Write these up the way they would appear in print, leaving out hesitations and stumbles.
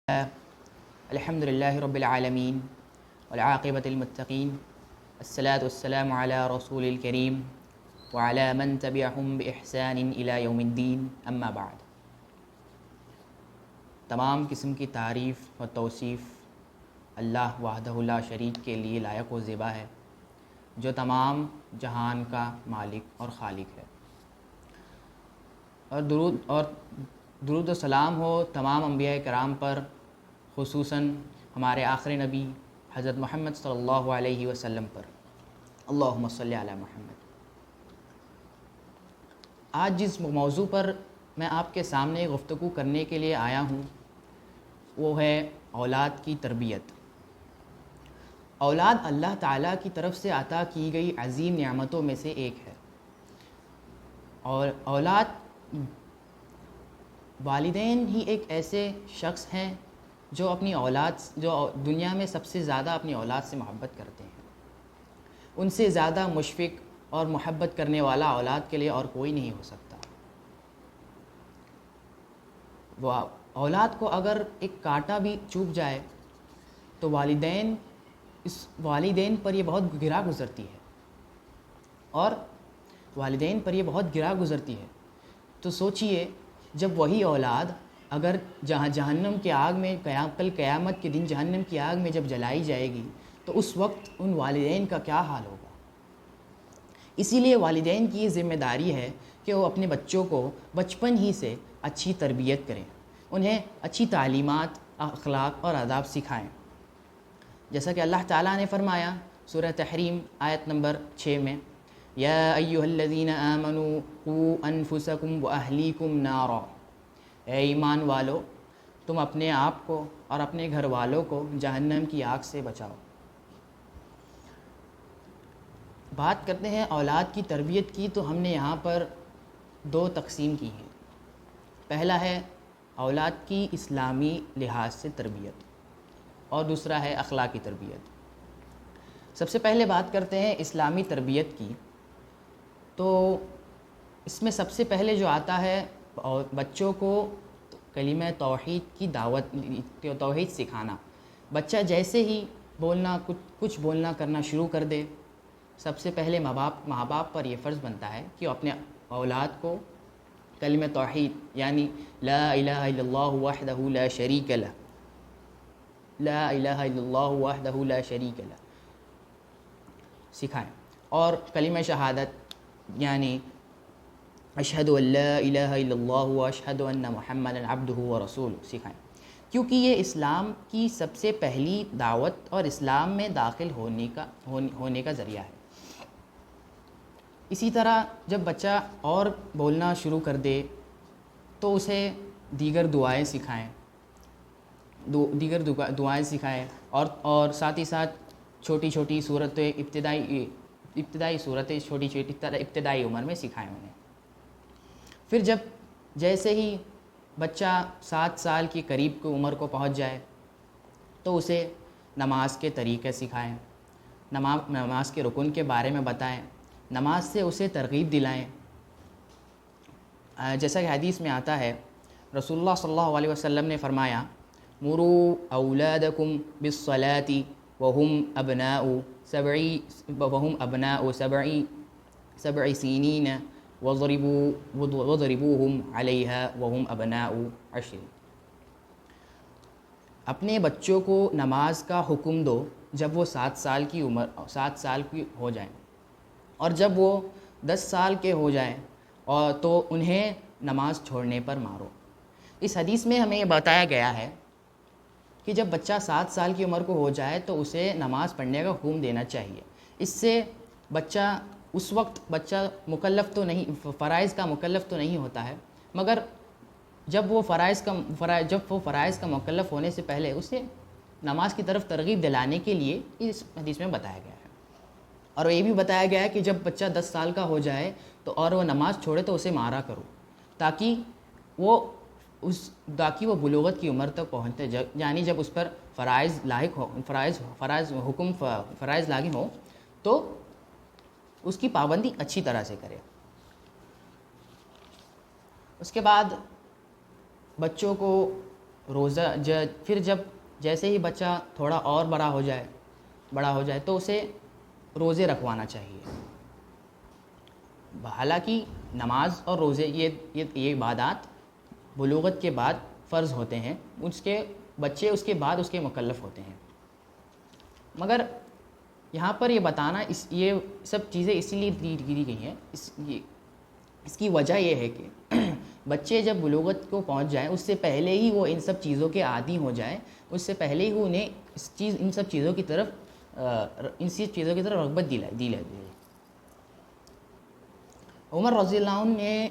الحمد للہ رب العالمین والعاقبۃ للمتقین الصلاۃ والسلام علی رسول الکریم وعلی من تبعہم بإحسان الی یوم الدین اما بعد۔ تمام قسم کی تعریف و توصیف اللہ وحدہ لا شریک کے لیے لائق و زیبا ہے، جو تمام جہان کا مالک اور خالق ہے، اور درود و سلام ہو تمام انبیاء کرام پر، خصوصاً ہمارے آخری نبی حضرت محمد صلی اللہ علیہ وسلم پر۔ اللہم صلی علی محمد۔ آج جس موضوع پر میں آپ کے سامنے گفتگو کرنے کے لیے آیا ہوں وہ ہے اولاد کی تربیت۔ اولاد اللہ تعالیٰ کی طرف سے عطا کی گئی عظیم نعمتوں میں سے ایک ہے، اور اولاد والدین ہی ایک ایسے شخص ہیں جو اپنی اولاد، جو دنیا میں سب سے زیادہ اپنی اولاد سے محبت کرتے ہیں۔ ان سے زیادہ مشفق اور محبت کرنے والا اولاد کے لیے اور کوئی نہیں ہو سکتا۔ وہ اولاد کو اگر ایک کانٹا بھی چبھ جائے تو والدین پر یہ بہت گراں گزرتی ہے، اور والدین پر یہ بہت گراں گزرتی ہے۔ تو سوچئے، جب وہی اولاد اگر جہنم کے آگ میں کل قیامت کے دن جہنم کی آگ میں جب جلائی جائے گی تو اس وقت ان والدین کا کیا حال ہوگا۔ اسی لیے والدین کی یہ ذمہ داری ہے کہ وہ اپنے بچوں کو بچپن ہی سے اچھی تربیت کریں، انہیں اچھی تعلیمات، اخلاق اور آداب سکھائیں۔ جیسا کہ اللہ تعالیٰ نے فرمایا سورہ تحریم آیت نمبر 6 میں، یا ایھا الذین آمنوا قوا انفسکم واہلیکم نارا، اے ایمان والو، تم اپنے آپ کو اور اپنے گھر والوں کو جہنم کی آگ سے بچاؤ۔ بات کرتے ہیں اولاد کی تربیت کی، تو ہم نے یہاں پر دو تقسیم کی ہیں۔ پہلا ہے اولاد کی اسلامی لحاظ سے تربیت، اور دوسرا ہے اخلاقی تربیت۔ سب سے پہلے بات کرتے ہیں اسلامی تربیت کی، تو اس میں سب سے پہلے جو آتا ہے بچوں کو کلمہ توحید کی دعوت، توحید سکھانا۔ بچہ جیسے ہی کچھ بولنا کرنا شروع کر دے، سب سے پہلے ماں باپ پر یہ فرض بنتا ہے کہ وہ اپنے اولاد کو کلمہ توحید یعنی لا الہ الا اللہ وحدہ لا شریک لہ، لا الہ الا اللہ وحدہ لا شریک لہ سکھائیں، اور کلمہ شہادت یعنی اشہد ان لا الہ الا اللہ واشہد ان محمدا عبدہ ورسولہ سکھائیں، کیونکہ یہ اسلام کی سب سے پہلی دعوت اور اسلام میں داخل ہونے کا ذریعہ ہے۔ اسی طرح جب بچہ اور بولنا شروع کر دے تو اسے دیگر دعائیں سکھائیں، اور ساتھ ہی ساتھ چھوٹی چھوٹی صورتیں، ابتدائی صورتیں ابتدائی عمر میں سکھائیں انہیں۔ پھر جیسے ہی بچہ 7 سال کی قریب کی عمر کو پہنچ جائے تو اسے نماز کے طریقے سکھائیں، نماز کے رکن کے بارے میں بتائیں، نماز سے اسے ترغیب دلائیں۔ جیسا کہ حدیث میں آتا ہے، رسول اللہ صلی اللہ علیہ وسلم نے فرمایا، مروا اولادکم بالصلاۃ وهم ابناء سبع سنین وضربوهم علیہا وهم ابناء 10۔ اپنے بچوں کو نماز کا حکم دو جب وہ 7 سال کی ہو جائیں، اور جب وہ 10 سال کے ہو جائیں تو انہیں نماز چھوڑنے پر مارو۔ اس حدیث میں ہمیں یہ بتایا گیا ہے کہ جب بچہ 7 سال کی عمر کو ہو جائے تو اسے نماز پڑھنے کا حکم دینا چاہیے۔ اس سے اس وقت بچہ مکلف تو نہیں، فرائض کا مکلف تو نہیں ہوتا ہے، مگر جب وہ فرائض کا مکلف ہونے سے پہلے اسے نماز کی طرف ترغیب دلانے کے لیے اس حدیث میں بتایا گیا ہے۔ اور یہ بھی بتایا گیا ہے کہ جب بچہ 10 سال کا ہو جائے اور وہ نماز چھوڑے تو اسے مارا کرو، تاکہ وہ بلوغت کی عمر تک پہنچتے، یعنی جب اس پر فرائض لاگو ہو تو اس کی پابندی اچھی طرح سے کرے۔ اس کے بعد بچوں کو پھر جیسے ہی بچہ تھوڑا اور بڑا ہو جائے تو اسے روزے رکھوانا چاہیے۔ حالانکہ نماز اور روزے یہ عبادات بلوغت کے بعد فرض ہوتے ہیں، بچے اس کے بعد اس کے مکلف ہوتے ہیں، مگر یہاں پر یہ بتانا یہ سب چیزیں اسی لیے کی گئی ہیں، اس کی وجہ یہ ہے کہ بچے جب بلوغت کو پہنچ جائیں اس سے پہلے ہی وہ ان سب چیزوں کے عادی ہو جائیں، اس سے پہلے ہی انہیں ان سب چیزوں کی طرف رغبت دی جائے۔ عمر رضی اللہ عنہ نے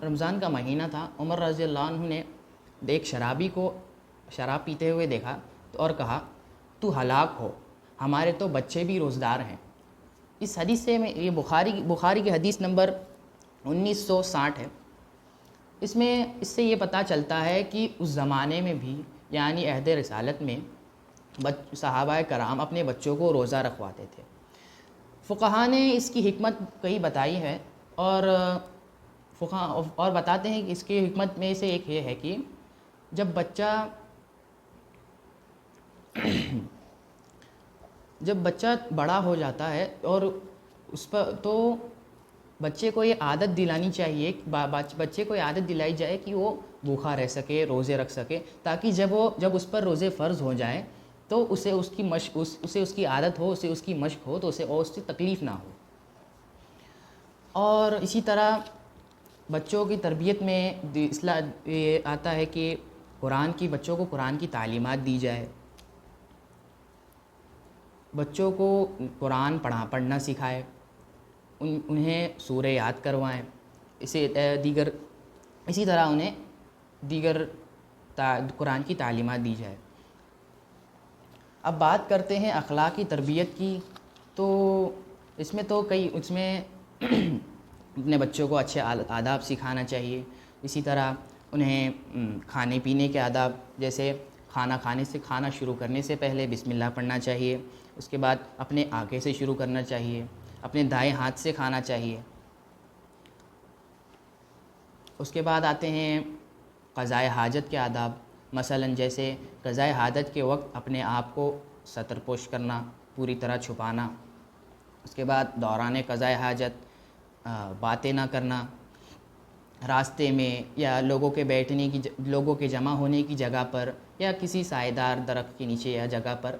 رمضان کا مہینہ تھا، عمر رضی اللہ عنہ نے ایک شرابی کو شراب پیتے ہوئے دیکھا اور کہا تو ہلاک ہو، ہمارے تو بچے بھی روزدار ہیں۔ اس حدیث سے یہ بخاری کی حدیث نمبر 1960 ہے۔ اس سے یہ پتہ چلتا ہے کہ اس زمانے میں بھی یعنی عہد رسالت میں صحابہ کرام اپنے بچوں کو روزہ رکھواتے تھے۔ فقہا نے اس کی حکمت کئی بتائی ہے اور بتاتے ہیں کہ اس کی حکمت میں سے ایک یہ ہے کہ جب بچہ بڑا ہو جاتا ہے اور تو بچے کو یہ عادت دلانی چاہیے، بچے کو یہ عادت دلائی جائے کہ وہ بھوکا رہ سکے، روزے رکھ سکے، تاکہ جب اس پر روزے فرض ہو جائیں تو اسے اس کی عادت ہو، اسے اس کی مشق ہو، تو اسے اور اس سے تکلیف نہ ہو۔ اور اسی طرح بچوں کی تربیت میں یہ آتا ہے کہ بچوں کو قرآن کی تعلیمات دی جائے، بچوں کو قرآن پڑھنا سکھائے، انہیں سورہ یاد کروائیں، اسی طرح انہیں دیگر قرآن کی تعلیمات دی جائے۔ اب بات کرتے ہیں اخلاقی تربیت کی، تو اس میں اپنے بچوں کو اچھے آداب سکھانا چاہیے۔ اسی طرح انہیں کھانے پینے کے آداب، جیسے کھانا شروع کرنے سے پہلے بسم اللہ پڑھنا چاہیے، اس کے بعد اپنے آگے سے شروع کرنا چاہیے، اپنے دائیں ہاتھ سے کھانا چاہیے۔ اس کے بعد آتے ہیں قضائے حاجت کے آداب، مثلا جیسے قضائے حاجت کے وقت اپنے آپ کو ستر پوش کرنا، پوری طرح چھپانا۔ اس کے بعد دوران قضائے حاجت باتیں نہ کرنا، راستے میں یا لوگوں کے جمع ہونے کی جگہ پر یا کسی سائے دار درخت کے نیچے یا جگہ پر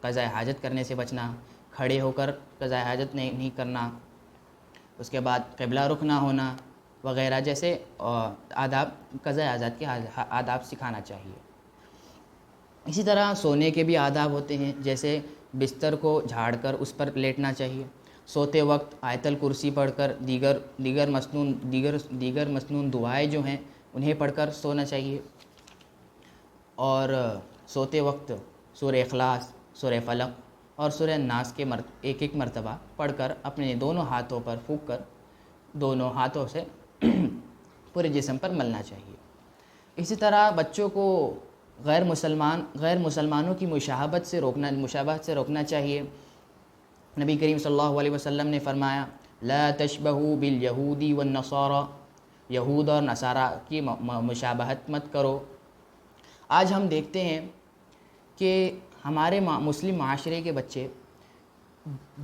قضائے حاجت کرنے سے بچنا، کھڑے ہو کر قضائے حاجت نہیں کرنا، اس کے بعد قبلہ رخ نہ ہونا وغیرہ جیسے آداب، قضائے حاجت کے آداب سکھانا چاہیے۔ اسی طرح سونے کے بھی آداب ہوتے ہیں، جیسے بستر کو جھاڑ کر اس پر لیٹنا چاہیے، سوتے وقت آیت الکرسی پڑھ کر دیگر مسنون دعائیں جو ہیں انہیں پڑھ کر سونا چاہیے، اور سوتے وقت سورہ اخلاص، سورہ فلق اور سورہ ناس کے ایک مرتبہ پڑھ کر اپنے دونوں ہاتھوں پر پھونک کر دونوں ہاتھوں سے پورے جسم پر ملنا چاہیے۔ اسی طرح بچوں کو غیر مسلمانوں کی مشابہت سے روکنا چاہیے۔ نبی کریم صلی اللہ علیہ وسلم نے فرمایا لا تشبہوا بالیہود والنصارى، یہود اور نصارہ کی مشابہت مت کرو۔ آج ہم دیکھتے ہیں کہ ہمارے مسلم معاشرے کے بچے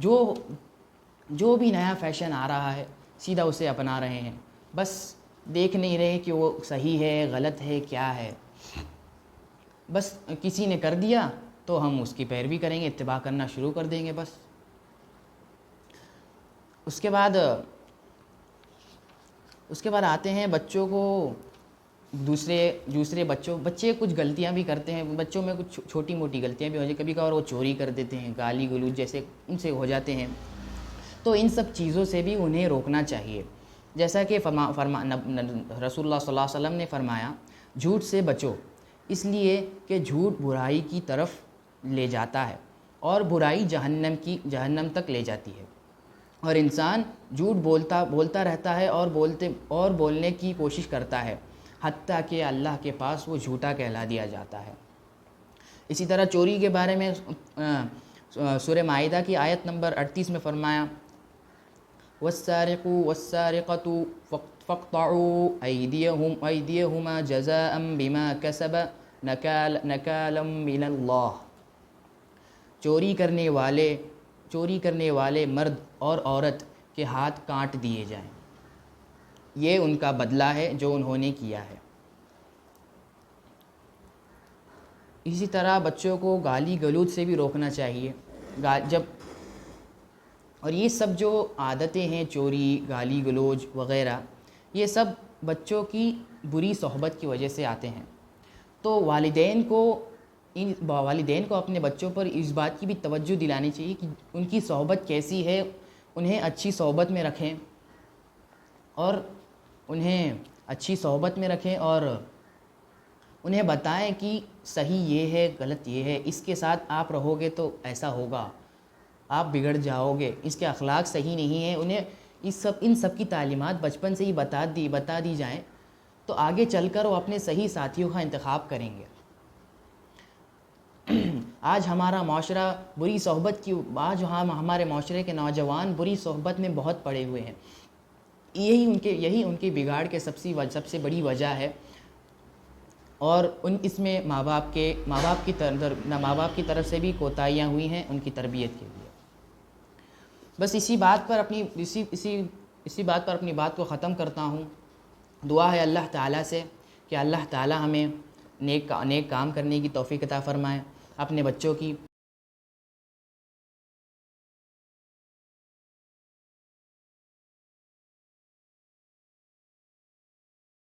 جو بھی نیا فیشن آ رہا ہے سیدھا اسے اپنا رہے ہیں، بس دیکھ نہیں رہے کہ وہ صحیح ہے غلط ہے کیا ہے، بس کسی نے کر دیا تو ہم اس کی پیروی کریں گے، اتباع کرنا شروع کر دیں گے بس۔ اس کے بعد آتے ہیں بچوں کو دوسرے بچے کچھ غلطیاں بھی کرتے ہیں، بچوں میں کچھ چھوٹی موٹی غلطیاں بھی ہو جائیں، کبھی کبھار وہ چوری کر دیتے ہیں، گالی گلوچ جیسے ان سے ہو جاتے ہیں، تو ان سب چیزوں سے بھی انہیں روکنا چاہیے۔ جیسا کہ رسول اللہ صلی اللہ علیہ وسلم نے فرمایا جھوٹ سے بچو، اس لیے کہ جھوٹ برائی کی طرف لے جاتا ہے اور برائی جہنم تک لے جاتی ہے، اور انسان جھوٹ بولتا رہتا ہے اور بولنے کی کوشش کرتا ہے، حتیٰ کہ اللہ کے پاس وہ جھوٹا کہلا دیا جاتا ہے۔ اسی طرح چوری کے بارے میں سورہ مائدہ کی آیت نمبر 38 میں فرمایا وَالسَّارِقُ وَالسَّارِقَةُ فاقطعوا ایدیہما جزاء بما کسب نکالا من اللہ، چوری کرنے والے مرد اور عورت کے ہاتھ کاٹ دیے جائیں، یہ ان کا بدلہ ہے جو انہوں نے کیا ہے۔ اسی طرح بچوں کو گالی گلوچ سے بھی روکنا چاہیے۔ اور یہ سب جو عادتیں ہیں، چوری، گالی گلوچ وغیرہ، یہ سب بچوں کی بری صحبت کی وجہ سے آتے ہیں۔ تو والدین کو اپنے بچوں پر اس بات کی بھی توجہ دلانی چاہیے کہ ان کی صحبت کیسی ہے، انہیں اچھی صحبت میں رکھیں اور انہیں بتائیں کہ صحیح یہ ہے، غلط یہ ہے، اس کے ساتھ آپ رہو گے تو ایسا ہوگا، آپ بگڑ جاؤ گے، اس کے اخلاق صحیح نہیں ہیں۔ انہیں ان سب کی تعلیمات بچپن سے ہی بتا دی جائیں تو آگے چل کر وہ اپنے صحیح ساتھیوں کا انتخاب کریں گے۔ آج ہمارا معاشرہ ہمارے معاشرے کے نوجوان بری صحبت میں بہت پڑے ہوئے ہیں، یہی ان کے بگاڑ کے سب سے بڑی وجہ ہے، اور اس میں ماں باپ کی طرف سے بھی کوتاہیاں ہوئی ہیں ان کی تربیت کے لیے۔ بس اسی بات پر اپنی بات کو ختم کرتا ہوں۔ دعا ہے اللہ تعالیٰ سے کہ اللہ تعالیٰ ہمیں نیک کام کرنے کی توفیق عطا فرمائے، اپنے بچوں کی